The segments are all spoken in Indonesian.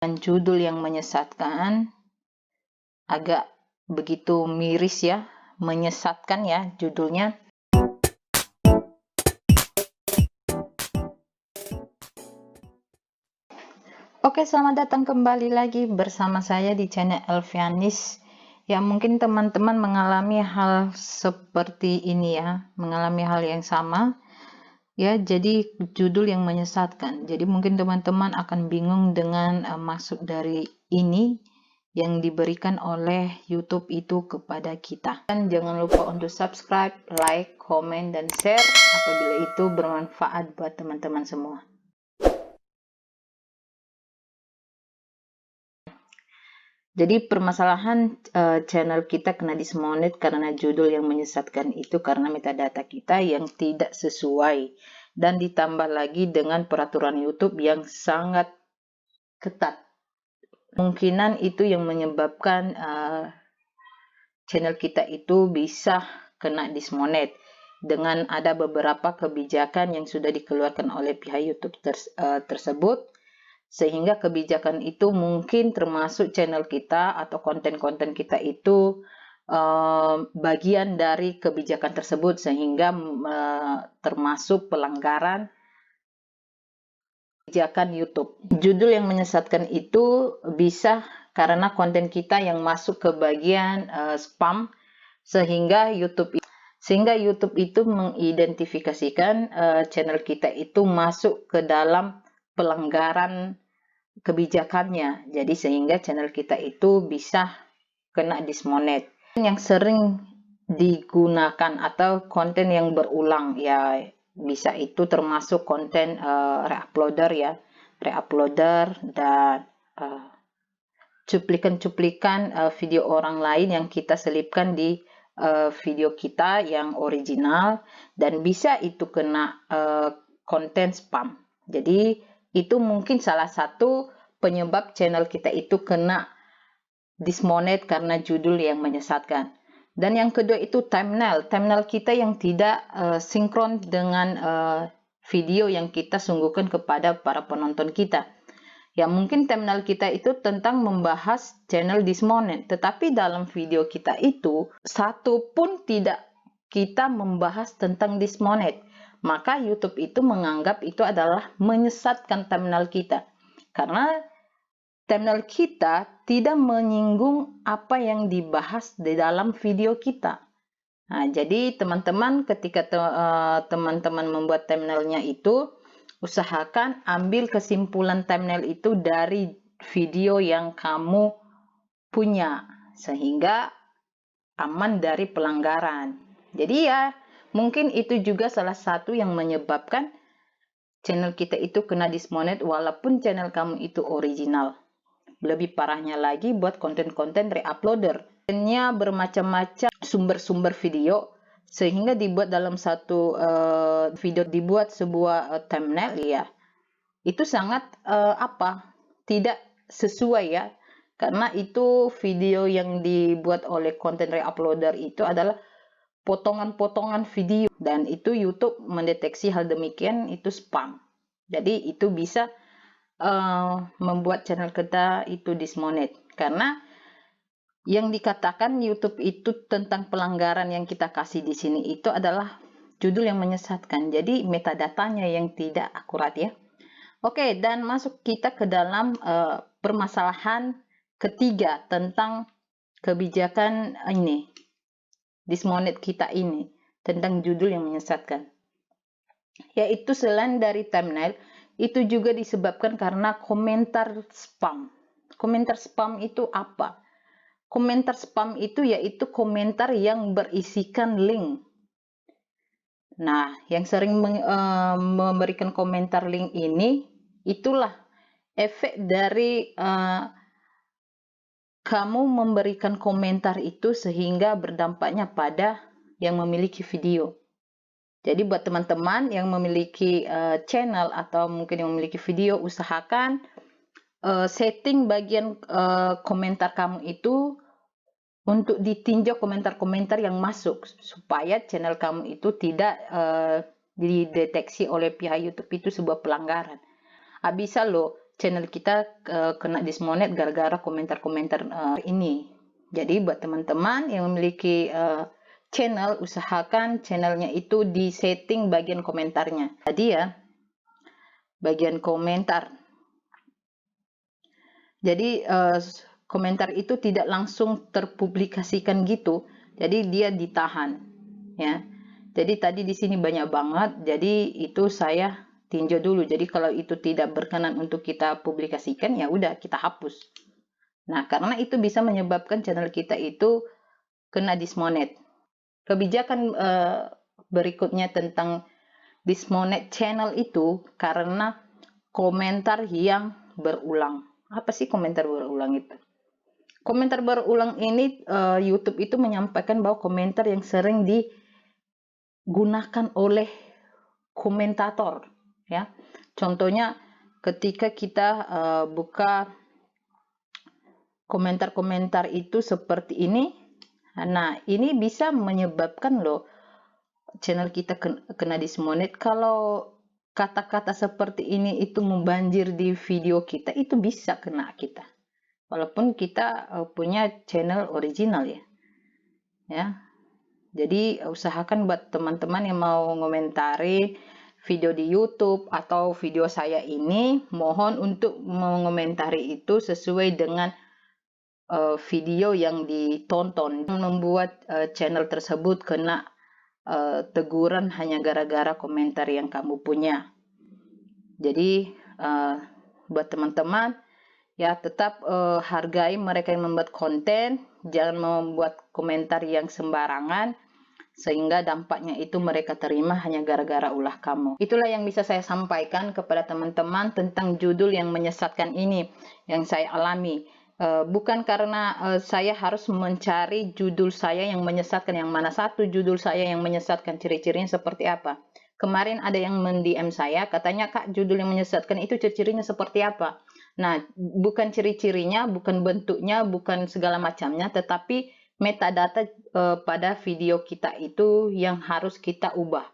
Dan judul yang menyesatkan, agak begitu miris ya, menyesatkan ya judulnya. Oke, selamat datang kembali lagi bersama saya di channel Elvianis. Ya, mungkin teman-teman mengalami hal seperti ini ya, mengalami hal yang sama. Ya, jadi judul yang menyesatkan. Jadi mungkin teman-teman akan bingung dengan maksud dari ini yang diberikan oleh YouTube itu kepada kita. Dan jangan lupa untuk subscribe, like, komen, dan share apabila itu bermanfaat buat teman-teman semua. Jadi permasalahan channel kita kena dismonet karena judul yang menyesatkan itu karena metadata kita yang tidak sesuai, dan ditambah lagi dengan peraturan YouTube yang sangat ketat. Kemungkinan itu yang menyebabkan channel kita itu bisa kena dismonet dengan ada beberapa kebijakan yang sudah dikeluarkan oleh pihak YouTube tersebut. Sehingga kebijakan itu mungkin termasuk channel kita atau konten-konten kita itu bagian dari kebijakan tersebut, sehingga termasuk pelanggaran kebijakan YouTube. Judul yang menyesatkan itu bisa karena konten kita yang masuk ke bagian spam, sehingga YouTube itu mengidentifikasikan channel kita itu masuk ke dalam pelanggaran kebijakannya. Jadi sehingga channel kita itu bisa kena dismonet. Yang sering digunakan atau konten yang berulang ya, bisa itu termasuk konten reuploader ya, reuploader dan cuplikan-cuplikan video orang lain yang kita selipkan di video kita yang original, dan bisa itu kena konten spam. Jadi itu mungkin salah satu penyebab channel kita itu kena dismonet karena judul yang menyesatkan. Dan yang kedua itu thumbnail kita yang tidak sinkron dengan video yang kita sungguhkan kepada para penonton kita. Ya, mungkin thumbnail kita itu tentang membahas channel dismonet, tetapi dalam video kita itu satu pun tidak kita membahas tentang dismonet. Maka YouTube itu menganggap itu adalah menyesatkan thumbnail kita. Karena thumbnail kita tidak menyinggung apa yang dibahas di dalam video kita. Nah, jadi teman-teman ketika teman-teman membuat thumbnailnya itu, usahakan ambil kesimpulan thumbnail itu dari video yang kamu punya, sehingga aman dari pelanggaran. Jadi ya, mungkin itu juga salah satu yang menyebabkan channel kita itu kena dismonet walaupun channel kamu itu original. Lebih parahnya lagi buat konten-konten reuploader. Kontennya bermacam-macam sumber-sumber video, sehingga dibuat dalam satu video, dibuat sebuah thumbnail ya. Itu sangat tidak sesuai ya. Karena itu video yang dibuat oleh konten reuploader itu adalah potongan-potongan video, dan itu YouTube mendeteksi hal demikian itu spam. Jadi itu bisa membuat channel kita itu dismonet, karena yang dikatakan YouTube itu tentang pelanggaran yang kita kasih di sini itu adalah judul yang menyesatkan. Jadi metadatanya yang tidak akurat ya. Oke, dan masuk kita ke dalam permasalahan ketiga tentang kebijakan ini, dismonet kita ini, tentang judul yang menyesatkan. Yaitu selain dari thumbnail, itu juga disebabkan karena komentar spam. Komentar spam itu apa? Komentar spam itu yaitu komentar yang berisikan link. Nah, yang sering memberikan komentar link ini, itulah efek dari kamu memberikan komentar itu sehingga berdampaknya pada yang memiliki video. Jadi buat teman-teman yang memiliki channel atau mungkin yang memiliki video, usahakan setting bagian komentar kamu itu untuk ditinjau komentar-komentar yang masuk, supaya channel kamu itu tidak dideteksi oleh pihak YouTube itu sebuah pelanggaran. Bisa loh channel kita kena dismonet gara-gara komentar-komentar ini. Jadi buat teman-teman yang memiliki channel, usahakan channelnya itu di setting bagian komentarnya. Tadi ya, bagian komentar. Jadi komentar itu tidak langsung terpublikasikan gitu. Jadi dia ditahan, ya. Jadi tadi di sini banyak banget. Jadi itu saya tinjau dulu. Jadi kalau itu tidak berkenan untuk kita publikasikan, ya udah kita hapus. Nah, karena itu bisa menyebabkan channel kita itu kena dismonet. Kebijakan berikutnya tentang dismonet channel itu karena komentar yang berulang. Apa sih komentar berulang itu? Komentar berulang ini YouTube itu menyampaikan bahwa komentar yang sering digunakan oleh komentator, ya. Contohnya ketika kita buka komentar-komentar itu seperti ini, nah ini bisa menyebabkan loh channel kita kena dismonet. Kalau kata-kata seperti ini itu membanjir di video kita, itu bisa kena kita. Walaupun kita punya channel original ya. Jadi usahakan buat teman-teman yang mau ngomentari video di YouTube atau video saya ini, mohon untuk mengomentari itu sesuai dengan video yang ditonton. Membuat channel tersebut kena teguran hanya gara-gara komentar yang kamu punya. Jadi buat teman-teman ya tetap hargai mereka yang membuat konten, jangan membuat komentar yang sembarangan sehingga dampaknya itu mereka terima hanya gara-gara ulah kamu. Itulah yang bisa saya sampaikan kepada teman-teman tentang judul yang menyesatkan ini yang saya alami. Bukan karena saya harus mencari judul saya yang menyesatkan, yang mana satu judul saya yang menyesatkan, ciri-cirinya seperti apa. Kemarin ada yang mendm saya, katanya, "Kak, judul yang menyesatkan itu ciri-cirinya seperti apa?" Nah, bukan ciri-cirinya, bukan bentuknya, bukan segala macamnya, tetapi metadata pada video kita itu yang harus kita ubah.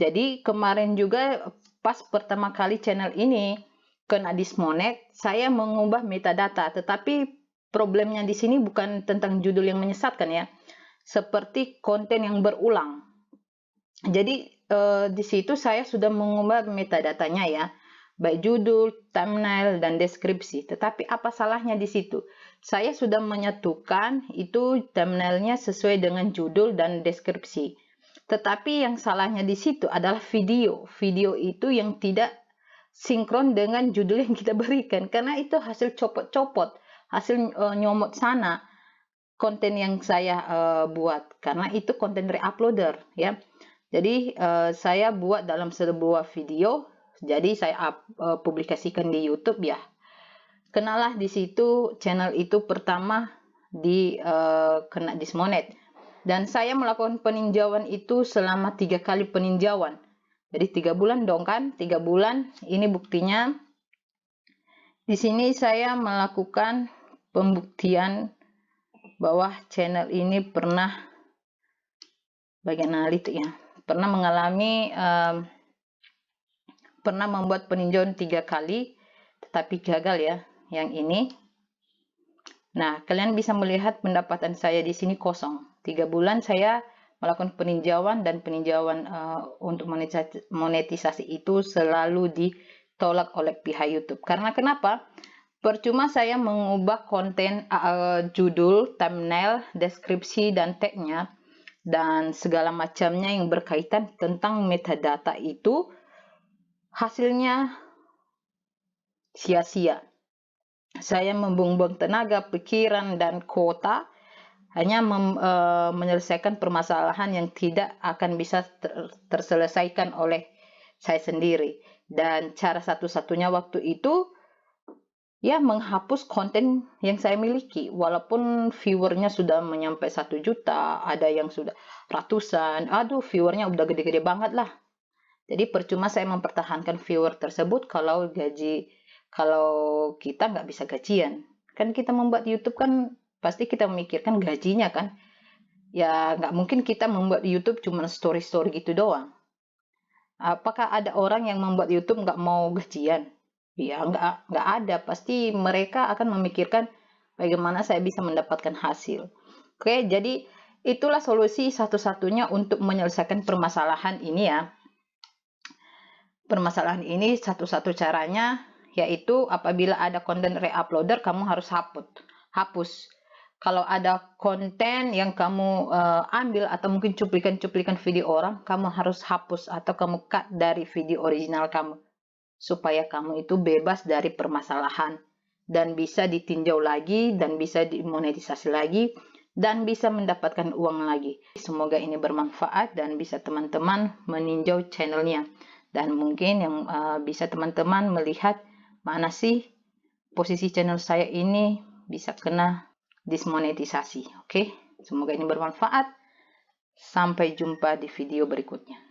Jadi kemarin juga pas pertama kali channel ini kena dismonet, saya mengubah metadata, tetapi problemnya di sini bukan tentang judul yang menyesatkan ya, seperti konten yang berulang. Jadi di situ saya sudah mengubah metadatanya ya, baik judul, thumbnail, dan deskripsi. Tetapi apa salahnya di situ? Saya sudah menyatukan itu thumbnailnya sesuai dengan judul dan deskripsi. Tetapi yang salahnya di situ adalah video. Video itu yang tidak sinkron dengan judul yang kita berikan. Karena itu hasil copot-copot, hasil nyomot sana konten yang saya buat. Karena itu konten reuploader ya. Jadi saya buat dalam sebuah video, jadi saya publikasikan di YouTube ya. Kenalah di situ channel itu pertama kena dismonet. Dan saya melakukan peninjauan itu selama 3 kali peninjauan. Jadi 3 bulan dong kan, 3 bulan. Ini buktinya. Di sini saya melakukan pembuktian bahwa channel ini pernah bagian analitik ya. Pernah mengalami pernah membuat peninjauan 3 kali tetapi gagal ya yang ini. Nah, kalian bisa melihat pendapatan saya di sini kosong. 3 bulan saya melakukan peninjauan dan peninjauan untuk monetisasi itu selalu ditolak oleh pihak YouTube. Karena kenapa? Percuma saya mengubah konten judul, thumbnail, deskripsi dan tagnya dan segala macamnya yang berkaitan tentang metadata itu, hasilnya sia-sia. Saya membuang-buang tenaga, pikiran, dan kota hanya menyelesaikan permasalahan yang tidak akan bisa terselesaikan oleh saya sendiri. Dan cara satu-satunya waktu itu ya menghapus konten yang saya miliki, walaupun viewernya sudah menyampai 1 juta, ada yang sudah ratusan, aduh viewernya udah gede-gede banget lah. Jadi percuma saya mempertahankan viewer tersebut kalau kita nggak bisa gajian. Kan kita membuat YouTube kan pasti kita memikirkan gajinya kan. Ya nggak mungkin kita membuat YouTube cuma story-story gitu doang. Apakah ada orang yang membuat YouTube nggak mau gajian? Ya, nggak ada. Pasti mereka akan memikirkan bagaimana saya bisa mendapatkan hasil. Oke, jadi itulah solusi satu-satunya untuk menyelesaikan permasalahan ini ya. Permasalahan ini satu-satu caranya yaitu apabila ada konten reuploader, kamu harus hapus. Kalau ada konten yang kamu ambil atau mungkin cuplikan-cuplikan video orang, kamu harus hapus atau kamu cut dari video original kamu. Supaya kamu itu bebas dari permasalahan dan bisa ditinjau lagi dan bisa dimonetisasi lagi dan bisa mendapatkan uang lagi. Semoga ini bermanfaat dan bisa teman-teman meninjau channelnya, dan mungkin yang bisa teman-teman melihat mana sih posisi channel saya ini bisa kena dismonetisasi. Oke, semoga ini bermanfaat. Sampai jumpa di video berikutnya.